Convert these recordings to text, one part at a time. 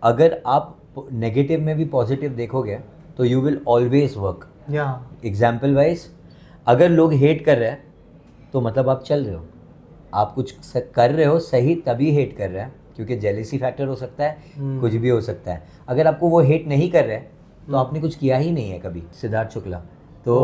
अगर आप नेगेटिव में भी पॉजिटिव देखोगे तो you will always work. Example wise, अगर लोग हेट कर रहे हैं तो मतलब आप चल रहे हो, आप कुछ कर रहे हो सही, तभी हेट कर रहे हैं, क्योंकि जेलेसी फैक्टर हो सकता है, कुछ भी हो सकता है। अगर आपको वो हेट नहीं कर रहे तो आपने कुछ किया ही नहीं है कभी। सिद्धार्थ शुक्ला तो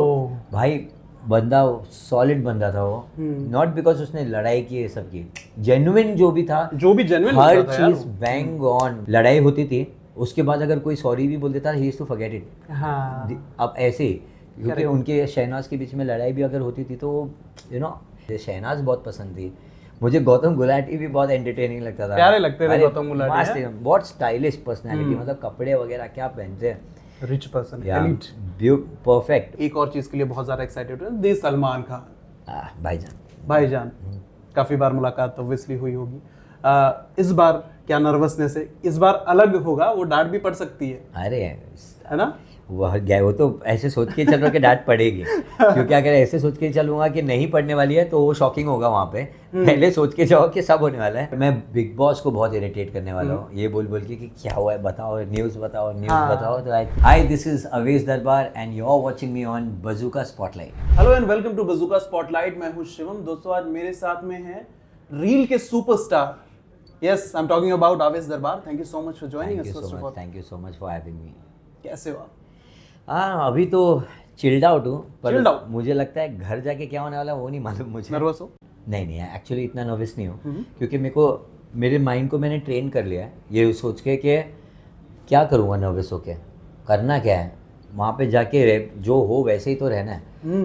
भाई बंदा सॉलिड बंदा था वो, नॉट बिकॉज उसने लड़ाई की, ये सब की, जेन्युइन जो भी था, जो भी जेन्युइन हर चीज बैंग ऑन। लड़ाई होती थी, उसके बाद अगर कोई सॉरी भी बोल देता, he is to forget it. अब ऐसे ही, क्योंकि उनके शहनाज के बीच में लड़ाई भी अगर होती थी तो यू नो, शहनाज बहुत पसंद थी मुझे। गौतम गुलाटी भी बहुत एंटरटेनिंग लगता था, प्यारे लगते थे गौतम गुलाटी, बहुत स्टाइलिश पर्सनालिटी, मतलब कपड़े वगैरह क्या पहनते हैं, रिच पर्सन, एलीट, परफेक्ट। एक और चीज के लिए बहुत ज्यादा एक्साइटेड हूं, दी सलमान खान भाईजान। काफी बार मुलाकात ऑब्वियसली हुई होगी, इस बार क्या नर्वसनेस है? इस बार अलग होगा, वो डांट भी पड़ सकती है। अरे है ना, वो तो ऐसे सोच के चल रहा कि डांट पड़ेगी, क्योंकि अगर ऐसे सोच के चलूंगा कि नहीं पड़ने वाली है तो वो शॉकिंग होगा वहाँ पे। पहले सोच के जाओ कि सब होने वाला है। मैं बिग बॉस को बहुत इरिटेट करने वाला हूँ, ये बोल बोल के कि क्या हुआ है बताओ, न्यूज़ बताओ, न्यूज़ बताओ। तो हाय, this is Awez Darbar and you are watching me on Bazooka spotlight. Hello and welcome to Bazooka spotlight. मैं हूँ शिवम। दोस्तों, आज मेरे साथ में है रील के superstar, yes I am talking about Awez Darbar. Thank you so much for joining us. Thank you so much for having me. कैसे हो आप? हाँ, अभी तो चिल्ड आउट हूँ, पर मुझे लगता है घर जाके क्या होने वाला है वो नहीं मालूम मुझे। नर्वस हो? नहीं, एक्चुअली इतना नर्वस नहीं हूँ, क्योंकि मेरे माइंड को मैंने ट्रेन कर लिया है ये सोच के कि क्या करूँगा नर्वस होके, करना क्या है वहाँ पे जाके, जो हो वैसे ही तो रहना है।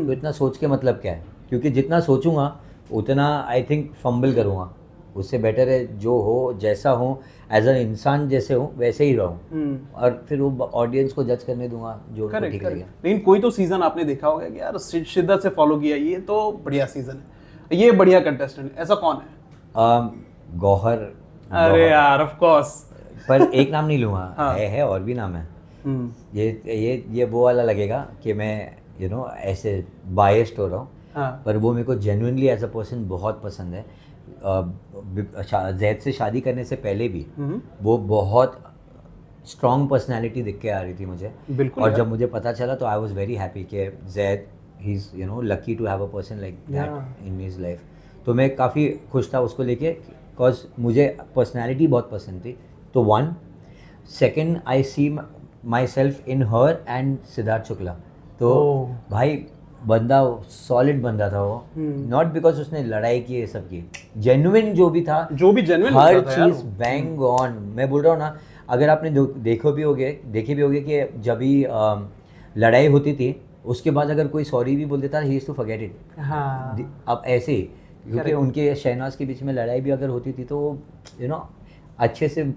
तो इतना सोच के मतलब क्या है, क्योंकि जितना सोचूंगा उतना आई थिंक फंबल करूँगा। उससे बेटर है जो हो, जैसा हो, एज एन इंसान जैसे हो वैसे ही रहूँ, और फिर वो ऑडियंस को जज करने दूंगा जो उनको ठीक लगेगा। लेकिन कोई तो सीजन आपने देखा होगा कि यार शिद्दत से फॉलो किया, ये तो बढ़िया सीजन है, ये बढ़िया कंटेस्टेंट, ऐसा कौन है? गौहर। अरे यार ऑफ कोर्स, पर एक नाम नहीं लूँगा। है और भी नाम है। ये वो वाला लगेगा कि मैं ऐसे बायस्ड हो रहा हूँ, पर वो मेरे को जेन्युइनली एज अ पर्सन बहुत पसंद है। जैद से शादी करने से पहले भी वो बहुत स्ट्रॉन्ग पर्सनालिटी दिख के आ रही थी मुझे। और जब मुझे पता चला तो आई वाज वेरी हैप्पी कि Zaid he is lucky to have a person like that in his life. तो मैं काफ़ी खुश था उसको लेके, बिकॉज मुझे पर्सनालिटी बहुत पसंद थी। तो one, second, I see myself in her and Siddharth Shukla. तो भाई बंदा सॉलिड बंदा था वो, नॉट बिकॉज उसने लड़ाई की, ये सब की, जेन्युइन जो भी था, जो भी जेन्युइन हर चीज बैंग ऑन। मैं बोल रहा हूँ ना, अगर आपने देखे भी होगे कि जब भी लड़ाई होती थी उसके बाद अगर कोई सॉरी भी बोल देता, he is to forget it. अब ऐसे ही, क्योंकि उनके शहनाज के बीच में लड़ाई भी अगर होती थी तो अच्छे से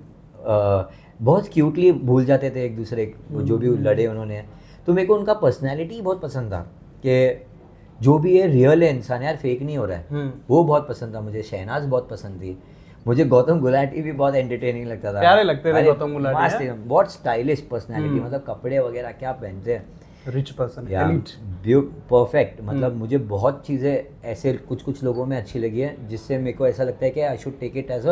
बहुत क्यूटली भूल जाते थे एक दूसरे को, जो भी लड़े उन्होंने। तो मेरे को उनका पर्सनैलिटी बहुत पसंद था कि जो भी है रियल है इंसान यार, फेक नहीं हो रहा है। वो बहुत पसंद था मुझे। शहनाज बहुत पसंद थी मुझे। गौतम गुलाटी भी बहुत एंटरटेनिंग लगता था, प्यारे लगते थे गौतम गुलाटी, बहुत स्टाइलिश पर्सनालिटी, मतलब कपड़े वगैरह क्या पहनते हैं, रिच पर्सन, एलीट, परफेक्ट। मतलब मुझे बहुत चीज़ें ऐसे कुछ लोगों में अच्छी लगी है, जिससे मेरे को ऐसा लगता है कि I should take it as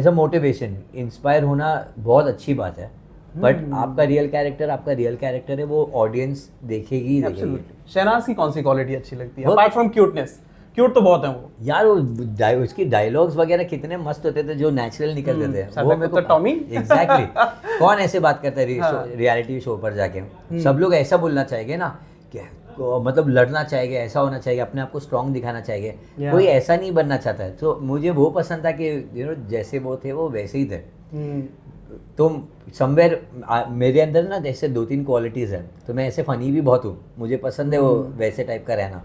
a motivation. Inspire होना बहुत अच्छी बात है, बट आपका रियल कैरेक्टर है, वो ऑडियंस देखेगी। शहनाज की कौन सी क्वालिटी अच्छी लगती है अपार्ट फ्रॉम क्यूटनेस? क्यूट तो बहुत है वो यार, वो उसकी डायलॉग्स वगैरह कितने मस्त होते थे, जो नेचुरल निकलते थे। वो मेरे को टॉमी एग्जैक्टली कौन ऐसे बात करता है रियलिटी शो पर जाके? सब लोग ऐसा बोलना चाहेंगे ना, कि मतलब लड़ना चाहेंगे, ऐसा होना चाहिए, अपने आप को स्ट्रांग दिखाना चाहिए। कोई ऐसा नहीं बनना चाहता है। तो मुझे वो पसंद था कि जैसे वो थे वो वैसे ही थे। तो समवेयर मेरे अंदर ना जैसे 2-3 क्वालिटीज़ हैं। तो मैं ऐसे फ़नी भी बहुत हूँ, मुझे पसंद है वो वैसे टाइप का रहना।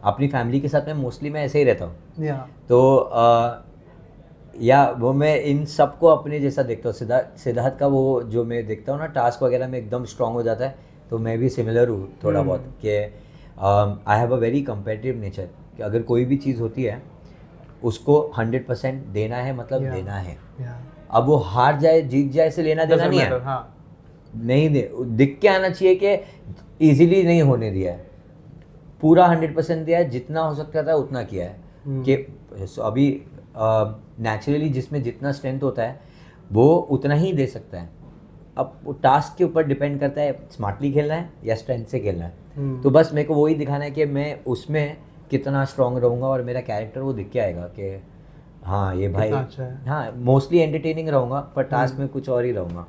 अपनी फैमिली के साथ में मोस्टली मैं ऐसे ही रहता हूँ। तो या वो मैं इन सबको अपने जैसा देखता हूँ। सिद्धार्थ का वो जो मैं देखता हूँ ना, टास्क वगैरह में एकदम स्ट्रांग हो जाता है, तो मैं भी सिमिलर हूँ थोड़ा बहुत, कि I have a very competitive nature, कि अगर कोई भी चीज़ होती है उसको 100% देना है, मतलब देना है। अब वो हार जाए जीत जाए से लेना देना नहीं है। नहीं दिख के आना चाहिए कि इजीली नहीं होने दिया है, पूरा 100% दिया है, जितना हो सकता था उतना किया है। कि अभी नेचुरली जिसमें जितना स्ट्रेंथ होता है, वो उतना ही दे सकता है। अब वो टास्क के ऊपर डिपेंड करता है स्मार्टली खेलना है या स्ट्रेंथ से खेलना है। तो बस मेरे को वही दिखाना है कि मैं उसमें कितना स्ट्रांग रहूँगा और मेरा कैरेक्टर वो दिख के आएगा कि हाँ ये भाई अच्छा है। हाँ मोस्टली एंटरटेनिंग रहूँगा पर टास्क में कुछ और ही रहूँगा।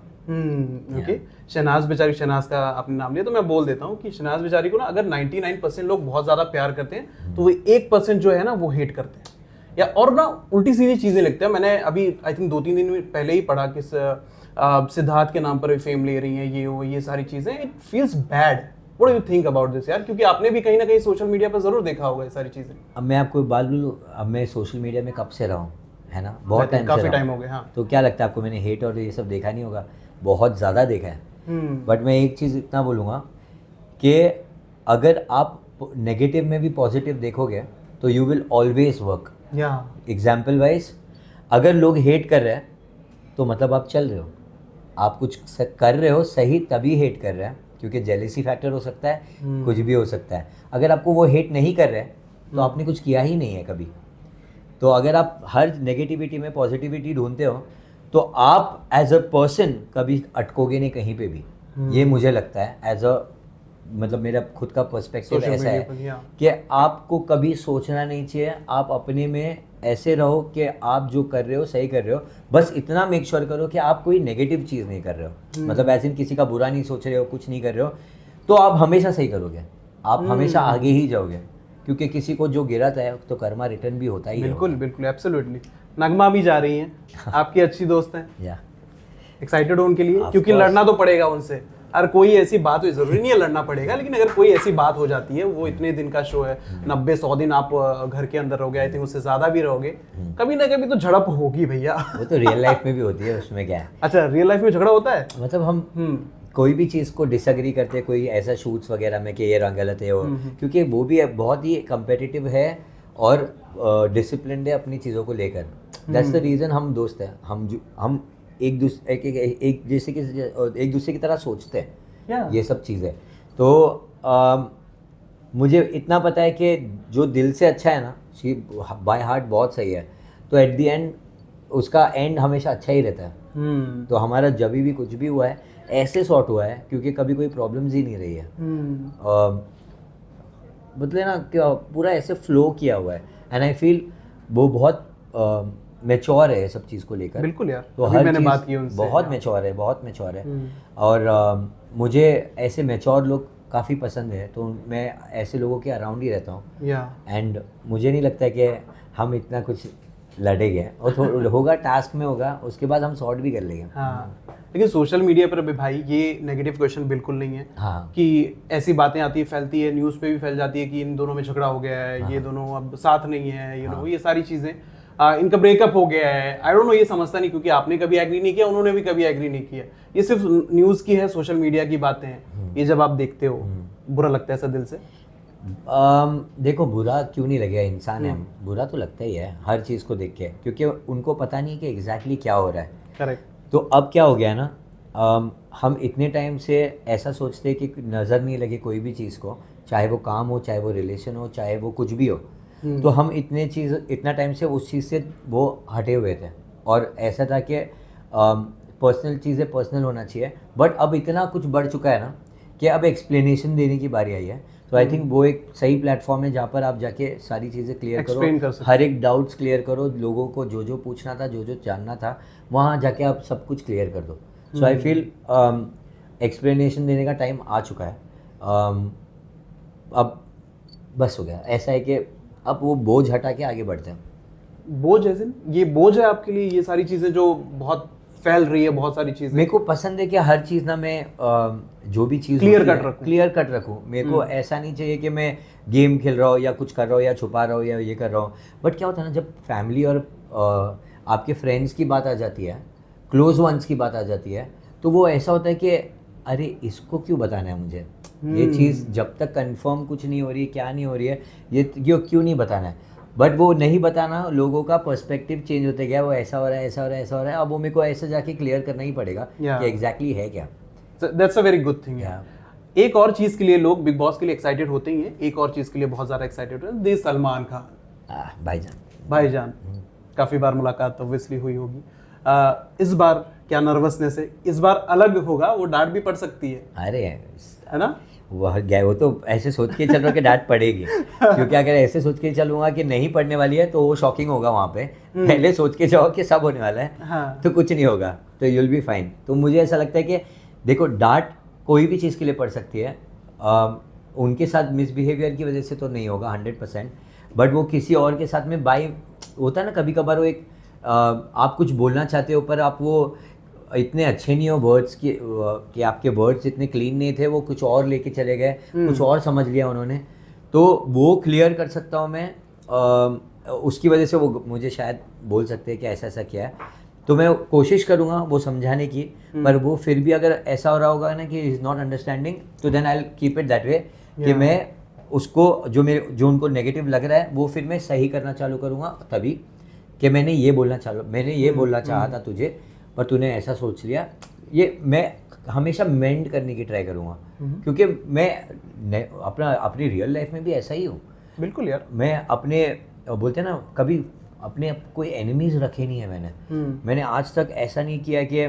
ओके। शहनाज बेचारी, शहनाज का आपने नाम लिया तो मैं बोल देता हूँ कि शहनाज बेचारी को ना अगर 99% लोग बहुत ज़्यादा प्यार करते हैं तो वो 1% जो है ना वो हेट करते हैं या और ना उल्टी सीधी चीज़ें लिखते हैं। मैंने अभी आई थिंक 2-3 दिन पहले ही पढ़ा कि सिद्धार्थ के नाम पर फेम ले रही हैं ये सारी चीज़ें। It feels bad. What do you think about this यार? क्योंकि आपने भी कहीं ना कहीं सोशल मीडिया पर जरूर देखा होगा ये सारी चीज़ें। अब मैं आपको एक बात बोलूँ, अब मैं सोशल मीडिया में कब से रहा हूँ, है ना, बहुत टाइम काफ़ी टाइम हो गया। हाँ, तो क्या लगता है आपको मैंने हेट और ये सब देखा नहीं होगा? बहुत ज़्यादा देखा है। बट मैं एक चीज़ इतना बोलूँगा कि अगर आप नेगेटिव में भी पॉजिटिव देखोगे तो you will always work. Example wise अगर लोग हेट कर रहे हैं तो मतलब आप चल रहे हो, आप कुछ कर रहे हो सही, तभी हेट कर रहे हैं, क्योंकि जेलेसी फैक्टर हो सकता है, कुछ भी हो सकता है। अगर आपको वो हेट नहीं कर रहे तो आपने कुछ किया ही नहीं है कभी। तो अगर आप हर नेगेटिविटी में पॉजिटिविटी ढूंढते हो तो आप एज अ पर्सन कभी अटकोगे नहीं कहीं पे भी। ये मुझे लगता है एज अ मतलब मेरा खुद का पर्सपेक्टिव ऐसा है कि आपको कभी सोचना नहीं चाहिए। आप अपने में ऐसे रहो कि आप जो कर रहे हो सही कर रहे हो, बस इतना मेक श्योर करो कि आप कोई नेगेटिव चीज़ नहीं कर रहे हो। मतलब ऐसे किसी का बुरा नहीं सोच रहे हो, कुछ नहीं कर रहे हो, तो आप हमेशा सही करोगे, आप हमेशा आगे ही जाओगे, क्योंकि किसी को जो गिरता है तो कर्मा रिटर्न भी होता ही है। बिल्कुल बिल्कुल, एब्सोल्युटली। नगमा भी जा रही हैं, आपकी अच्छी दोस्त हैं, या एक्साइटेड हो उनके लिए? क्योंकि लड़ना तो पड़ेगा उनसे। अगर कोई ऐसी बात हो, जरूरी नहीं है लड़ना पड़ेगा, लेकिन अगर कोई ऐसी बात हो जाती है, वो इतने दिन का शो है, 90-100 दिन आप घर के अंदर रहोगे, आई थिंक उससे ज्यादा भी रहोगे, कभी ना कभी तो झड़प होगी भैया। वो तो रियल लाइफ में भी होती है, उसमें क्या है। अच्छा, रियल लाइफ में झगड़ा होता है? मतलब हम कोई भी चीज़ को डिसएग्री करते हैं, कोई ऐसा शूट्स वगैरह में कि ये रंग गलत है, वो क्योंकि वो भी बहुत ही कम्पिटिटिव है और डिसिप्लिन्ड है अपनी चीज़ों को लेकर। दैट्स द रीज़न हम दोस्त हैं, हम एक दूसरे की तरह सोचते हैं। ये सब चीज़ें तो मुझे इतना पता है कि जो दिल से अच्छा है ना, बाय हार्ट बहुत सही है, तो एट द एंड उसका एंड हमेशा अच्छा ही रहता है। तो हमारा जब भी कुछ भी हुआ है ऐसे सॉर्ट हुआ है क्योंकि कभी कोई प्रॉब्लम्स ही नहीं रही है। मतलब ना क्या पूरा ऐसे फ्लो किया हुआ है, एंड आई फील वो बहुत मैच्योर है सब चीज़ को लेकर। बिल्कुल यार, तो हर मैंने बात की उनसे, बहुत मैच्योर है और मुझे ऐसे मैच्योर लोग काफ़ी पसंद है, तो मैं ऐसे लोगों के अराउंड ही रहता हूँ। एंड मुझे नहीं लगता कि हम इतना कुछ लड़ेंगे, और होगा टास्क में होगा, उसके बाद हम सॉर्ट भी कर लेंगे। हाँ, लेकिन सोशल मीडिया पर भाई ये नेगेटिव क्वेश्चन बिल्कुल नहीं है। हाँ, कि ऐसी बातें आती है, फैलती है, न्यूज़ पे भी फैल जाती है कि इन दोनों में झगड़ा हो गया है, ये दोनों अब साथ नहीं है, ये सारी चीज़ें, इनका ब्रेकअप हो गया है। आई डोंट नो, ये समझता नहीं, क्योंकि आपने कभी एग्री नहीं किया, उन्होंने भी कभी एग्री नहीं किया। ये सिर्फ न्यूज़ की है, सोशल मीडिया की बातें हैं। ये जब आप देखते हो बुरा लगता है ऐसा दिल से? देखो बुरा क्यों नहीं लगेगा, इंसान है, बुरा तो लगता ही है हर चीज़ को देख के, क्योंकि उनको पता नहीं कि एग्जैक्टली क्या हो रहा है। करेक्ट। तो अब क्या हो गया ना, हम इतने टाइम से ऐसा सोचते हैं कि नज़र नहीं लगे कोई भी चीज़ को, चाहे वो काम हो, चाहे वो रिलेशन हो, चाहे वो कुछ भी हो। तो हम इतना टाइम से उस चीज़ से वो हटे हुए थे, और ऐसा था कि पर्सनल चीज़ें पर्सनल होना चाहिए। बट अब इतना कुछ बढ़ चुका है ना कि अब एक्सप्लेनेशन देने की बारी आई है। तो आई थिंक वो एक सही प्लेटफॉर्म है जहाँ पर आप जाके सारी चीज़ें क्लियर करो, हर एक डाउट्स क्लियर करो, लोगों को जो पूछना था, जो जानना था, वहाँ जाके आप सब कुछ क्लियर कर दो। सो आई फील एक्सप्लेनेशन देने का टाइम आ चुका है। अब बस हो गया, ऐसा है कि अब वो बोझ हटा के आगे बढ़ते हैं। बोझ एज इन ये बोझ है आपके लिए, ये सारी चीज़ें जो बहुत फैल रही है, बहुत सारी चीज़ें? मेरे को पसंद है कि हर चीज़ ना मैं जो भी चीज़ क्लियर कट रखूँ। मेरे को ऐसा नहीं चाहिए कि मैं गेम खेल रहा हूँ या कुछ कर रहा हूँ या छुपा रहा हूँ या ये कर रहा हूँ। बट क्या होता है ना, जब फैमिली और आपके फ्रेंड्स की बात आ जाती है, क्लोज वंस की बात आ जाती है, तो वो ऐसा होता है कि अरे इसको क्यों बताना है मुझे, ये चीज़ जब तक कंफर्म कुछ नहीं हो रही है, क्या नहीं हो रही है, ये क्यों नहीं बताना है। बट वो नहीं बताना, लोगों का पर्सपेक्टिव चेंज होते गया, वो ऐसा हो रहा है, ऐसा हो रहा है, ऐसा हो रहा है, अब वो मेरे को ऐसे जाके क्लियर करना ही पड़ेगा कि एग्जैक्टली है क्या। That's a very good thing. एक और चीज़ के लिए लोग बिग बॉस के लिए एक्साइटेड होते ही हैं, एक और चीज़ के लिए बहुत ज़्यादा एक्साइटेड होते हैं, दिस सलमान खान। भाईजान काफ़ी बार मुलाकात ऑब्वियसली हुई होगी। इस बार क्या नर्वसनेस है, इस बार अलग होगा, वो डांट भी पड़ सकती अरे है ना? वह गया, वो तो ऐसे सोच के चल रहा कि डांट पड़ेगी, क्योंकि अगर ऐसे सोच के चलूंगा कि नहीं पड़ने वाली है तो वो शॉकिंग होगा वहाँ पे। पहले सोच के जाओ कि सब होने वाला है, हाँ। तो कुछ नहीं होगा, तो यूल बी फाइन। तो मुझे ऐसा लगता है कि देखो, डांट कोई भी चीज़ के लिए पड़ सकती है। उनके साथ मिसबिहेवियर की वजह से तो नहीं होगा 100%, बट वो किसी और के साथ में बाई होता है ना, कभी कभार वो एक आप कुछ बोलना चाहते हो पर आप वो इतने अच्छे नहीं हो वर्ड्स कि आपके वर्ड्स इतने क्लीन नहीं थे, वो कुछ और लेके चले गए, कुछ और समझ लिया उन्होंने, तो वो क्लियर कर सकता हूँ मैं। उसकी वजह से वो मुझे शायद बोल सकते हैं कि ऐसा ऐसा किया है, तो मैं कोशिश करूँगा वो समझाने की, पर वो फिर भी अगर ऐसा हो रहा होगा ना कि इज़ नॉट अंडरस्टैंडिंग, तो then I will keep it that way कि मैं उसको जो उनको नेगेटिव लग रहा है वो फिर मैं सही करना चालू करूँगा, तभी कि मैंने ये बोलना चाहा था तुझे, पर तूने ऐसा सोच लिया। ये मैं हमेशा मेंड करने की ट्राई करूँगा, क्योंकि मैं अपनी रियल लाइफ में भी ऐसा ही हूँ। बिल्कुल यार, मैं अपने बोलते हैं ना, कभी अपने कोई एनिमीज रखे नहीं है मैंने आज तक ऐसा नहीं किया कि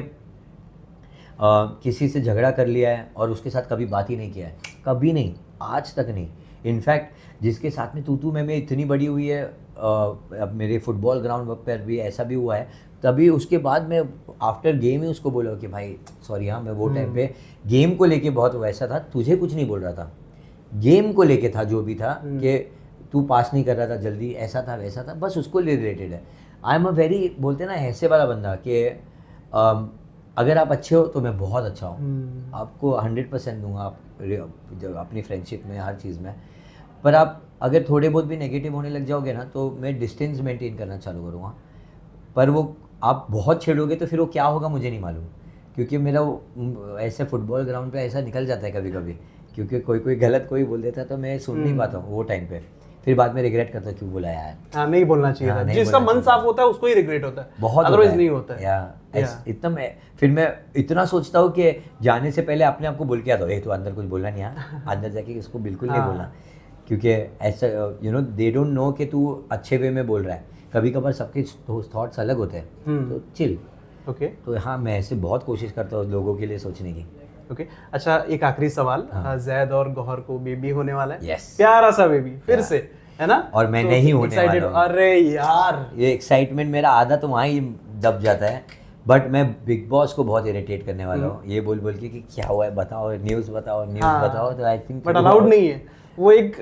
किसी से झगड़ा कर लिया है और उसके साथ कभी बात ही नहीं किया है, कभी नहीं, आज तक नहीं। इनफैक्ट जिसके साथ में तू मैं इतनी बड़ी हुई है, अब मेरे फुटबॉल ग्राउंड पर भी ऐसा भी हुआ है, तभी उसके बाद मैं आफ्टर गेम ही उसको बोला कि भाई सॉरी, हाँ मैं वो टाइम पे गेम को लेके बहुत वैसा था, तुझे कुछ नहीं बोल रहा था, गेम को लेके था जो भी था, कि तू पास नहीं कर रहा था जल्दी, ऐसा था वैसा था, बस उसको रिलेटेड है। आई एम अ वेरी, बोलते हैं ना, ऐसे वाला बंदा कि अगर आप अच्छे हो तो मैं बहुत अच्छा हूँ, आपको 100% दूंगा, आप अपनी फ्रेंडशिप में, हर चीज़ में। पर आप अगर थोड़े बहुत भी नेगेटिव होने लग जाओगे ना, तो मैं डिस्टेंस मेंटेन करना चालू करूँगा। पर वो आप बहुत छेड़ोगे तो फिर वो क्या होगा मुझे नहीं मालूम, क्योंकि मेरा वो ऐसे फुटबॉल ग्राउंड पे ऐसा निकल जाता है कभी कभी, क्योंकि कोई गलत कोई बोल देता है तो मैं सुन नहीं पाता हूँ वो टाइम पे, फिर बाद में रिग्रेट करता हूँ क्यों बोला यार। हाँ, नहीं बोलना चाहिए था। जिसका मन साफ होता है उसको ही रिग्रेट होता है, बहुत, अदरवाइज नहीं होता है। इतना फिर मैं इतना सोचता हूँ कि जाने से पहले अपने आप को बोल के आता हूँ, तो अंदर कुछ बोलना नहीं है, अंदर जाके इसको बिल्कुल नहीं बोलना, क्योंकि ऐसा दे डोंट नो कि तू अच्छे वे में बोल रहा है, कभी कभार सबके थॉट्स अलग होते हैं, तो चिल। ओके, तो हाँ, मैं ऐसे बहुत कोशिश करता हूँ लोगों के लिए सोचने की। ओके, अच्छा, एक आखिरी सवाल, जैद और गौहर को बेबी होने वाला है। यस, प्यारा सा बेबी फिर से, है ना? और मैं नहीं होने वाला हूँ। अरे यार, ये एक्साइटमेंट मेरा आधा तो वहाँ ही दब जाता है, बट मैं बिग बॉस को बहुत इरिटेट करने वाला हूँ ये बोल के कि क्या हुआ है, बताओ, न्यूज़ बताओ, तो आई थिंक बट अलाउड नहीं है, वो एक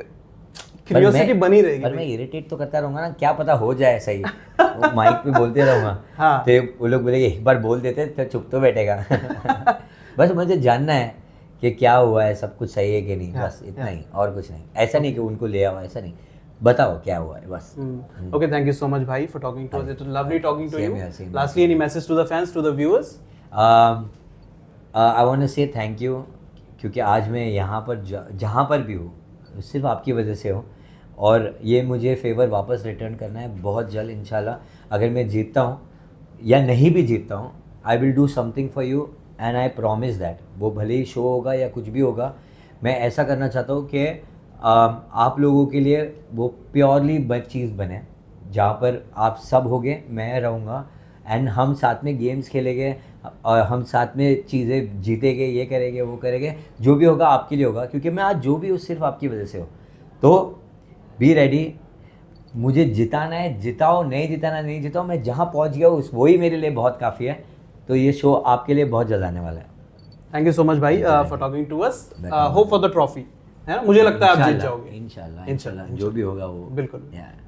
क्यूरियोसिटी बनी रहेगी। पर मैं इरिटेट तो करता रहूँगा ना, क्या पता हो जाए सही, वो माइक पे बोलते रहूँगा, तो वो लोग बोलेंगे एक बार बोल देते तो चुप तो बैठेगा। बस मुझे जानना है कि क्या हुआ है, सब कुछ सही है कि नहीं, बस इतना ही, और कुछ नहीं। ऐसा नहीं कि उनको ले आओ, ऐसा नहीं, बताओ क्या हुआ है बस। Okay, thank you so much भाई for talking to us. It was lovely talking to you. Lastly, any message to the fans, to the viewers? I want to say thank you, क्योंकि आज मैं यहाँ पर जहाँ पर भी हूँ सिर्फ आपकी वजह से हूँ, और ये मुझे फेवर वापस रिटर्न करना है बहुत जल्द इंशाल्लाह। अगर मैं जीतता हूँ या नहीं भी जीतता हूँ, I will do something for you and I promise that. वो भले ही शो होगा या कुछ भी होगा, मैं ऐसा करना चाहता हूँ कि आप लोगों के लिए वो प्योरली चीज़ बने, जहाँ पर आप सब होगे, मैं रहूँगा, एंड हम साथ में गेम्स खेलेंगे, और हम साथ में चीज़ें जीतेंगे, ये करेंगे, वो करेंगे, जो भी होगा आपके लिए होगा, क्योंकि मैं आज जो भी हूँ सिर्फ आपकी वजह से हो। तो बी रेडी, मुझे जिताना है, जिताओ, नहीं जिताना नहीं जिताओ, मैं जहाँ पहुँच गया हूँ वही मेरे लिए बहुत काफ़ी है। तो ये शो आपके लिए बहुत जल्द आने वाला है। थैंक यू सो मच भाई for talking to us. Hope for the trophy, है ना? मुझे लगता है आप जीत जाओगे इंशाल्लाह, जो भी होगा वो। बिल्कुल,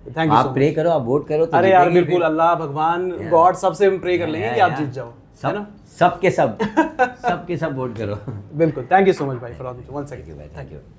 थैंक यू। आप प्रे करो, आप वोट करो तो अरे यार बिल्कुल, अल्लाह भगवान गॉड सबसे हम प्रे कर लेंगे कि आप जीत जाओ, है ना? सबके सब वोट करो। बिल्कुल, थैंक यू सो मच भाई for all this. One second, thank you.